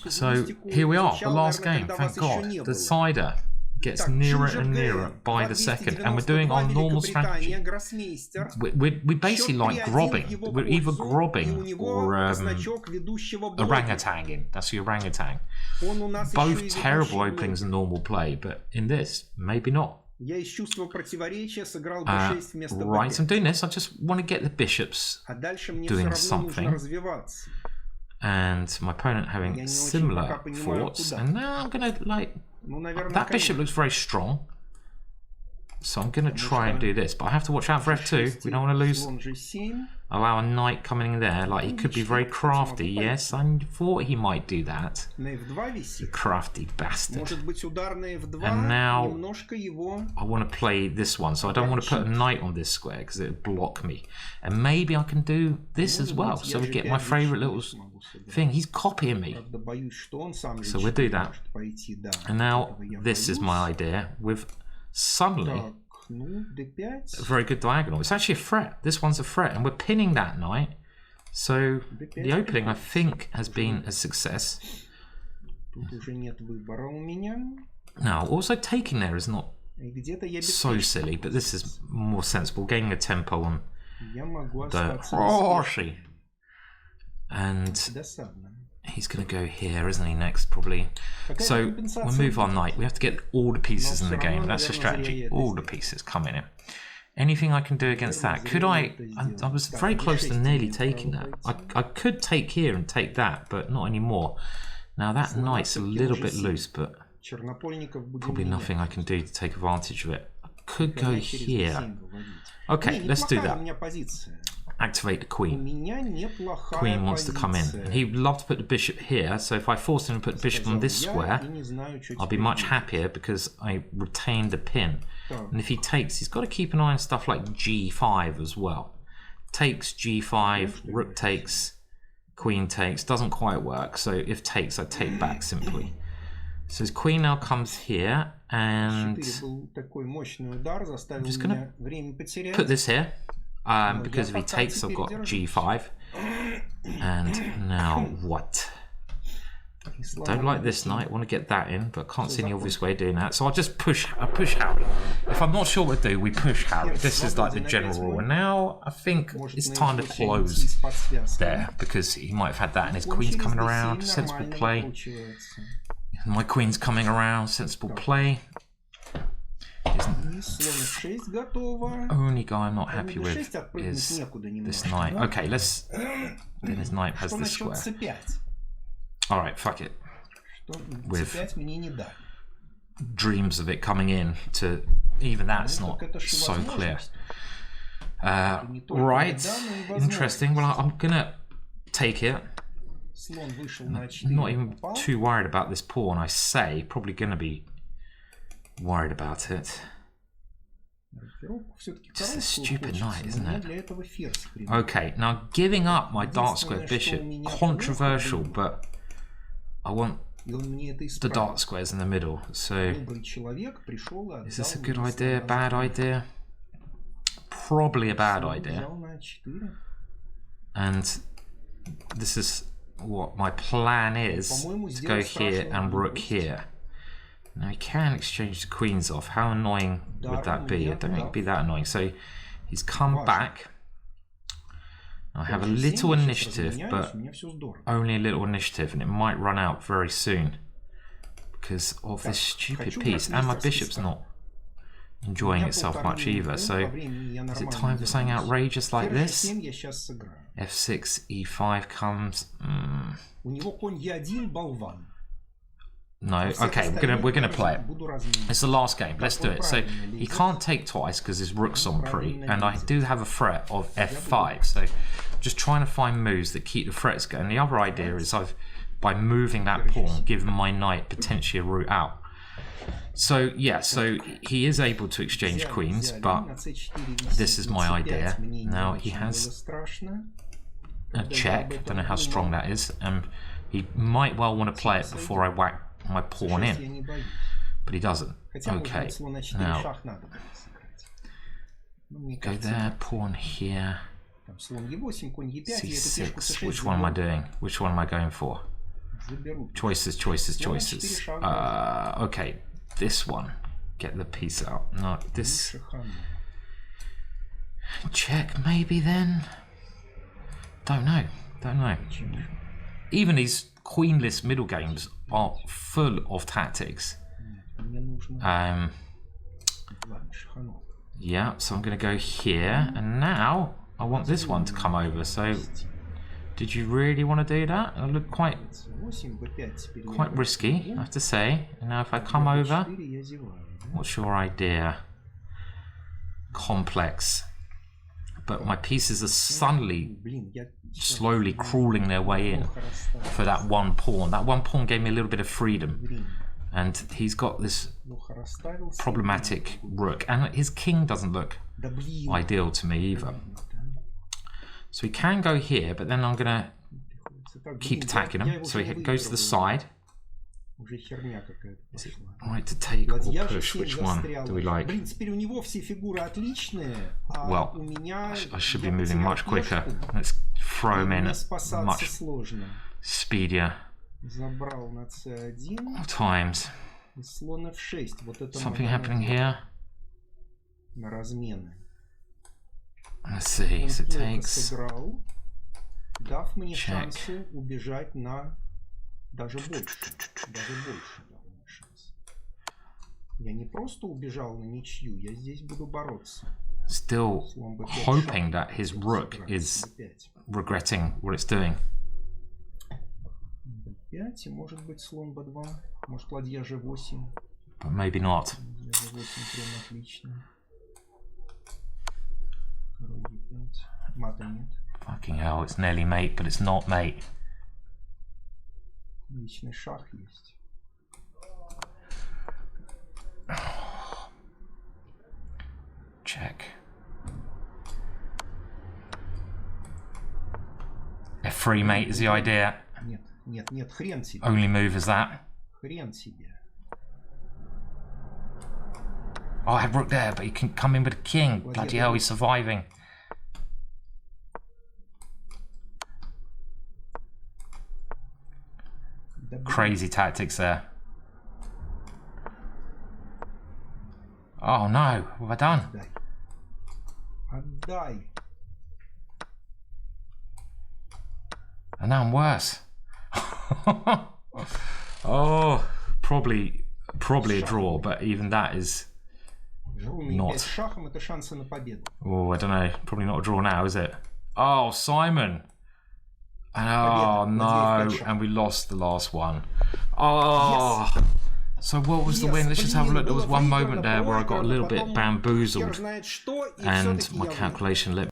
So here we are, the last game, thank God. The cider gets nearer and nearer by the second, and we're doing our normal strategy. We basically like grobbing. We're either grobbing or orangutanging. That's the orangutan. Both terrible openings in normal play, but in this, maybe not. Right, I'm doing this. I just want to get the bishops doing something. And my opponent having similar thoughts. And now I'm going to, like, that bishop looks very strong. So I'm going to try and do this. But I have to watch out for f2. We don't want to lose. Allow a knight coming in there. Like, he could be very crafty. Yes, I thought he might do that. The crafty bastard. And now I want to play this one. So I don't want to put a knight on this square because it would block me. And maybe I can do this as well. So we get my favourite little thing. He's copying me. So we'll do that. And now this is my idea with suddenly a very good diagonal. It's actually a threat. This one's a threat, and we're pinning that knight. So the opening, I think, has been a success. Now, also taking there is not so silly, but this is more sensible. Gaining a tempo on the horsey. And he's going to go here, isn't he, next, probably. So we'll move our knight. We have to get all the pieces in the game. That's the strategy. All the pieces coming in. Anything I can do against that? Could I was very close to nearly taking that. I could take here and take that, but not anymore. Now that knight's a little bit loose, but probably nothing I can do to take advantage of it. I could go here. Okay, let's do that. Activate the queen. Queen wants to come in. He would love to put the bishop here, so if I force him to put the bishop on this square, I'll be much happier because I retain the pin. And if he takes, he's got to keep an eye on stuff like g5 as well. Takes, g5, rook takes, queen takes, doesn't quite work, so if takes, I take back simply. So his queen now comes here, and I'm just going to put this here. Because if he takes, I've got g5. And now what? Don't like this knight. Want to get that in, but can't see any obvious way of doing that. So I'll just push Harry. If I'm not sure what to do, we push Harry. This is like the general rule. And now I think it's time to close there, because he might have had that, and his queen's coming around. Sensible play. My queen's coming around. Sensible play. Only guy I'm not happy with is this knight. Okay, let's. Then his knight has this square. Alright, fuck it. With dreams of it coming in to. Even that's not so clear. Right, interesting. Well, I'm gonna take it. I'm not even too worried about this pawn, I say. Probably gonna be worried about it. Just a stupid knight, isn't it? Okay, now giving up my dark square bishop, controversial, but I want the dark squares in the middle. So is this a good idea, bad idea? Probably a bad idea. And this is what my plan is, to go here and rook here. Now he can exchange the queens off. How annoying would that be? I don't think it'd be that annoying. So he's come back. I have a little initiative, but only a little initiative, and it might run out very soon because of this stupid piece. And my bishop's not enjoying itself much either. So is it time for something outrageous like this? f6, e5 comes. No, okay, we're gonna play it. It's the last game. Let's do it. So he can't take twice because his rook's on pre, and I do have a threat of f5. So just trying to find moves that keep the threats going. The other idea is by moving that pawn, giving my knight potentially a route out. So yeah, so he is able to exchange queens, but this is my idea. Now he has a check. Don't know how strong that is. He might well want to play it before I whack my pawn in, but he doesn't. Okay, now go there, pawn here, c6. Which one am I doing? Which one am I going for? Choices, choices, choices. Okay, this one. Get the piece out. No, this. Check maybe then. Don't know. Don't know. Even these queenless middle games are full of tactics. Yeah, so I'm going to go here, and now I want this one to come over. So, did you really want to do that? It looked quite risky, I have to say. And now if I come over, what's your idea? Complex. But my pieces are suddenly slowly crawling their way in for that one pawn. That one pawn gave me a little bit of freedom. And he's got this problematic rook. And his king doesn't look ideal to me either. So he can go here, but then I'm going to keep attacking him. So he goes to the side. Is it right to take or push? Which one do we like? Well, I should be moving much quicker. Let's throw him in much speedier. Times. Something happening here. Let's see. So it takes. Check. Даже больше, довольно шанс. Я не просто убежал на ничью, я здесь буду бороться. Still hoping that his rook is regretting what it's doing. b5, может быть слон b2, может ладья g8. But maybe not. g8 прям отлично. Король e5. Мата нет. Fucking hell, it's nearly mate, but it's not mate. Личный шах есть. Check. F3 mate is the idea. Нет, нет, нет, хрен себе. Only move is that. Хрен себе. Oh, I have rook there, but he can come in with a king. Bloody hell, he's surviving. Crazy tactics there. Oh no, what have I done? Отдай. And now I'm worse. Oh, probably a draw, but even that is not. Oh, I don't know. Probably not a draw now, is it? Oh, Simon. Oh no, and we lost the last one. Oh, so what was the win? Let's just have a look. There was one moment there where I got a little bit bamboozled and my calculation let